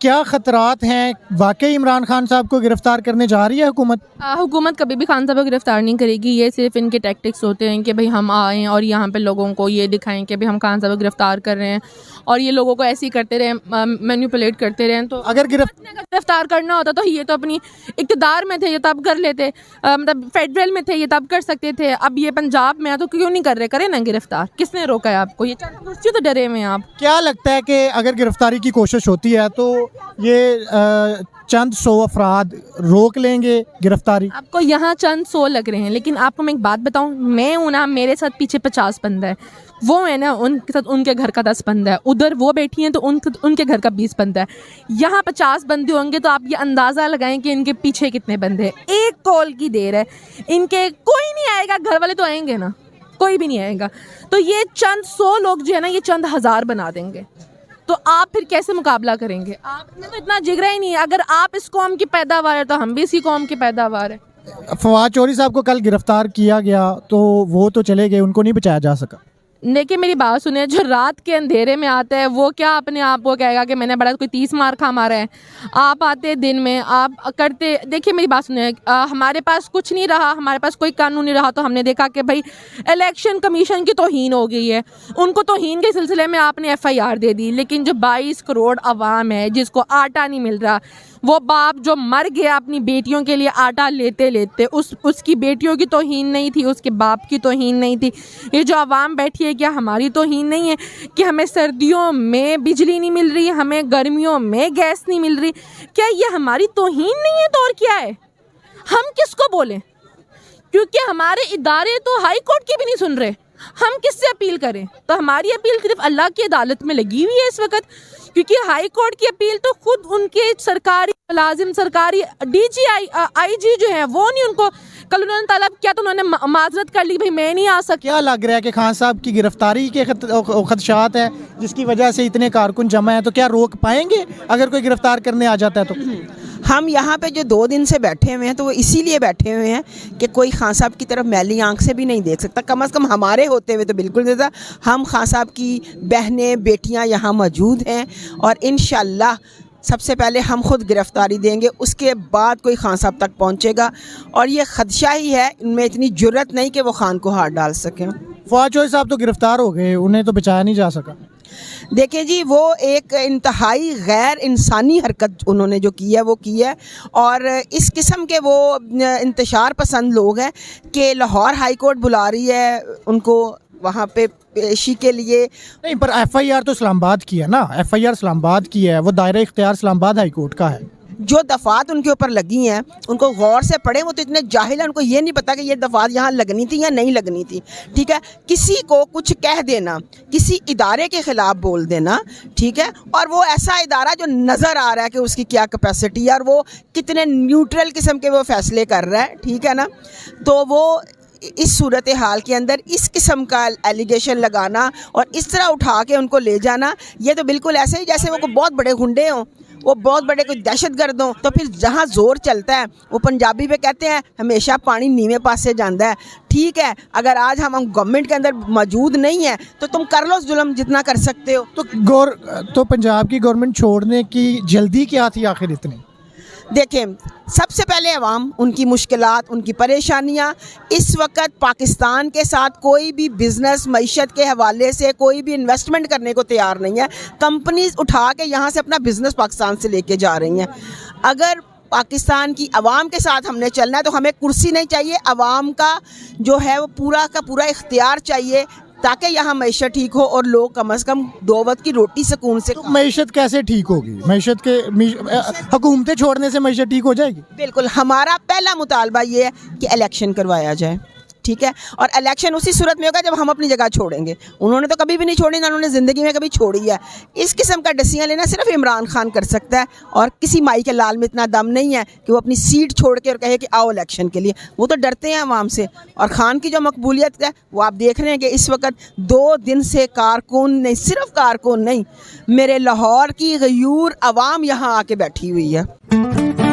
کیا خطرات ہیں؟ واقعی عمران خان صاحب کو گرفتار کرنے جا رہی ہے حکومت؟ حکومت کبھی بھی خان صاحب کو گرفتار نہیں کرے گی. یہ صرف ان کے ٹیکٹکس ہوتے ہیں کہ بھئی ہم آئیں اور یہاں پہ لوگوں کو یہ دکھائیں کہ بھئی ہم خان صاحب کو گرفتار کر رہے ہیں, اور یہ لوگوں کو ایسے ہی کرتے رہیں, مینیپولیٹ کرتے رہیں. تو اگر گرفتار کرنا ہوتا تو یہ تو اپنی اقتدار میں تھے, یہ تب کر لیتے, مطلب فیڈرل میں تھے یہ تب کر سکتے تھے. اب یہ پنجاب میں ہے تو کیوں نہیں کر رہے؟ کریں نا گرفتار. کس نے روکا ہے آپ کو؟ یہ چند کرسی تو ڈرے ہوئے ہیں آپ. کیا لگتا ہے کہ اگر گرفتاری کی کوشش ہوتی ہے تو یہ چند سو افراد روک لیں گے گرفتاری؟ آپ کو یہاں چند 100 لگ رہے ہیں, لیکن آپ کو میں ایک بات بتاؤں, میں ہوں نا, میرے ساتھ پیچھے 50 بندہ ہے, وہ ہے نا ان کے ساتھ ان کے گھر کا 10 بندہ ہے, ادھر وہ بیٹھی ہیں تو ان کے گھر کا 20 بندہ ہے. یہاں 50 بندے ہوں گے تو آپ یہ اندازہ لگائیں کہ ان کے پیچھے کتنے بندے ہیں. ایک کال کی دیر ہے, ان کے کوئی نہیں آئے گا, گھر والے تو آئیں گے نا, کوئی بھی نہیں آئے گا. تو یہ چند 100 لوگ جو ہے نا یہ چند ہزار بنا دیں گے, تو آپ پھر کیسے مقابلہ کریں گے؟ آپ میں تو اتنا جگرا ہی نہیں ہے. اگر آپ اس قوم کی پیداوار ہے تو ہم بھی اسی قوم کی پیداوار ہے. فواد چوہدری صاحب کو کل گرفتار کیا گیا تو وہ تو چلے گئے, ان کو نہیں بچایا جا سکا. دیکھیں میری بات سنیں, جو رات کے اندھیرے میں آتا ہے وہ کیا اپنے آپ کو کہے گا کہ میں نے بڑا کوئی 30 مار کھا مارا ہے؟ آپ آتے دن میں, آپ کرتے. دیکھیں میری بات سنیں, ہمارے پاس کچھ نہیں رہا, ہمارے پاس کوئی قانون نہیں رہا, تو ہم نے دیکھا کہ بھائی الیکشن کمیشن کی توہین ہو گئی ہے. ان کو توہین کے سلسلے میں آپ نے FIR دے دی, لیکن جو 22 کروڑ عوام ہے جس کو آٹا نہیں مل رہا, وہ باپ جو مر گیا اپنی بیٹیوں کے لیے آٹا لیتے لیتے, اس کی بیٹیوں کی توہین نہیں تھی, اس کے باپ کی توہین نہیں تھی. یہ جو عوام بیٹھی ہے, کیا ہماری توہین نہیں ہے کہ ہمیں سردیوں میں بجلی نہیں مل رہی, ہمیں گرمیوں میں گیس نہیں مل رہی؟ کیا یہ ہماری توہین نہیں ہے؟ تو اور کیا ہے؟ ہم کس کو بولیں؟ کیونکہ ہمارے ادارے تو ہائی کورٹ کی بھی نہیں سن رہے, ہم کس سے اپیل کریں؟ تو ہماری اپیل صرف اللہ کی عدالت میں لگی ہوئی ہے اس وقت, کیونکہ ہائی کورٹ کی اپیل تو خود ان کے سرکاری ملازم, سرکاری DG IG جو ہیں وہ نہیں, ان کو کل انہوں نے طلب کیا تو انہوں نے معذرت کر لی, بھائی میں نہیں آ سکتا. کیا لگ رہا ہے کہ خان صاحب کی گرفتاری کے خدشات ہیں جس کی وجہ سے اتنے کارکن جمع ہیں, تو کیا روک پائیں گے اگر کوئی گرفتار کرنے آ جاتا ہے تو؟ ہم یہاں پہ جو 2 دن سے بیٹھے ہوئے ہیں تو وہ اسی لیے بیٹھے ہوئے ہیں کہ کوئی خان صاحب کی طرف میلی آنکھ سے بھی نہیں دیکھ سکتا. کم از کم ہمارے ہوتے ہوئے تو بالکل نہیں تھا. ہم خان صاحب کی بہنیں بیٹیاں یہاں موجود ہیں, اور انشاءاللہ سب سے پہلے ہم خود گرفتاری دیں گے, اس کے بعد کوئی خان صاحب تک پہنچے گا. اور یہ خدشہ ہی ہے, ان میں اتنی جرت نہیں کہ وہ خان کو ہاتھ ڈال سکیں. فواد چوہدری صاحب تو گرفتار ہو گئے, انہیں تو بچایا نہیں جا سکا. دیکھیں جی, وہ ایک انتہائی غیر انسانی حرکت انہوں نے جو کی ہے وہ کی ہے, اور اس قسم کے وہ انتشار پسند لوگ ہیں کہ لاہور ہائی کورٹ بلا رہی ہے ان کو وہاں پہ پیشی کے لیے. نہیں, پر FIR تو اسلام آباد کی ہے نا, FIR اسلام آباد کی ہے, وہ دائرہ اختیار اسلام آباد ہائی کورٹ کا ہے. جو دفعات ان کے اوپر لگی ہیں ان کو غور سے پڑھیں, وہ تو اتنے جاہل ہیں ان کو یہ نہیں پتا کہ یہ دفعات یہاں لگنی تھی یا نہیں لگنی تھی. ٹھیک ہے, کسی کو کچھ کہہ دینا, کسی ادارے کے خلاف بول دینا, ٹھیک ہے, اور وہ ایسا ادارہ جو نظر آ رہا ہے کہ اس کی کیا کیپیسٹی ہے اور وہ کتنے نیوٹرل قسم کے وہ فیصلے کر رہا ہے, ٹھیک ہے نا, تو وہ اس صورتحال کے اندر اس قسم کا ایلیگیشن لگانا اور اس طرح اٹھا کے ان کو لے جانا, یہ تو بالکل ایسے ہی جیسے وہ بہت بڑے گنڈے ہوں, وہ بہت بڑے کوئی دہشت گرد ہوں. تو پھر جہاں زور چلتا ہے, وہ پنجابی پہ کہتے ہیں ہمیشہ پانی نیوے پاس سے جاندہ ہے. ٹھیک ہے, اگر آج ہم گورنمنٹ کے اندر موجود نہیں ہیں تو تم کر لو ظلم جتنا کر سکتے ہو. تو پنجاب کی گورنمنٹ چھوڑنے کی جلدی کیا تھی آخر اتنی؟ دیکھیں, سب سے پہلے عوام, ان کی مشکلات, ان کی پریشانیاں, اس وقت پاکستان کے ساتھ کوئی بھی بزنس معیشت کے حوالے سے کوئی بھی انویسٹمنٹ کرنے کو تیار نہیں ہے. کمپنیز اٹھا کے یہاں سے اپنا بزنس پاکستان سے لے کے جا رہی ہیں. اگر پاکستان کی عوام کے ساتھ ہم نے چلنا ہے تو ہمیں کرسی نہیں چاہیے, عوام کا جو ہے وہ پورا کا پورا اختیار چاہیے, تاکہ یہاں معیشت ٹھیک ہو اور لوگ کم از کم 2 وقت کی روٹی سکون سے. معیشت کیسے ٹھیک ہوگی؟ معیشت کے حکومتیں چھوڑنے سے معیشت ٹھیک ہو جائے گی؟ بالکل, ہمارا پہلا مطالبہ یہ ہے کہ الیکشن کروایا جائے, ٹھیک ہے, اور الیکشن اسی صورت میں ہوگا جب ہم اپنی جگہ چھوڑیں گے. انہوں نے تو کبھی بھی نہیں چھوڑی, نہ انہوں نے زندگی میں کبھی چھوڑی ہے. اس قسم کا ڈیسیژن لینا صرف عمران خان کر سکتا ہے, اور کسی مائی کے لال میں اتنا دم نہیں ہے کہ وہ اپنی سیٹ چھوڑ کے اور کہے کہ آؤ الیکشن کے لیے. وہ تو ڈرتے ہیں عوام سے, اور خان کی جو مقبولیت ہے وہ آپ دیکھ رہے ہیں کہ اس وقت 2 دن سے کارکن نہیں, صرف کارکن نہیں, میرے لاہور کی غیور عوام یہاں آ کے بیٹھی ہوئی ہے.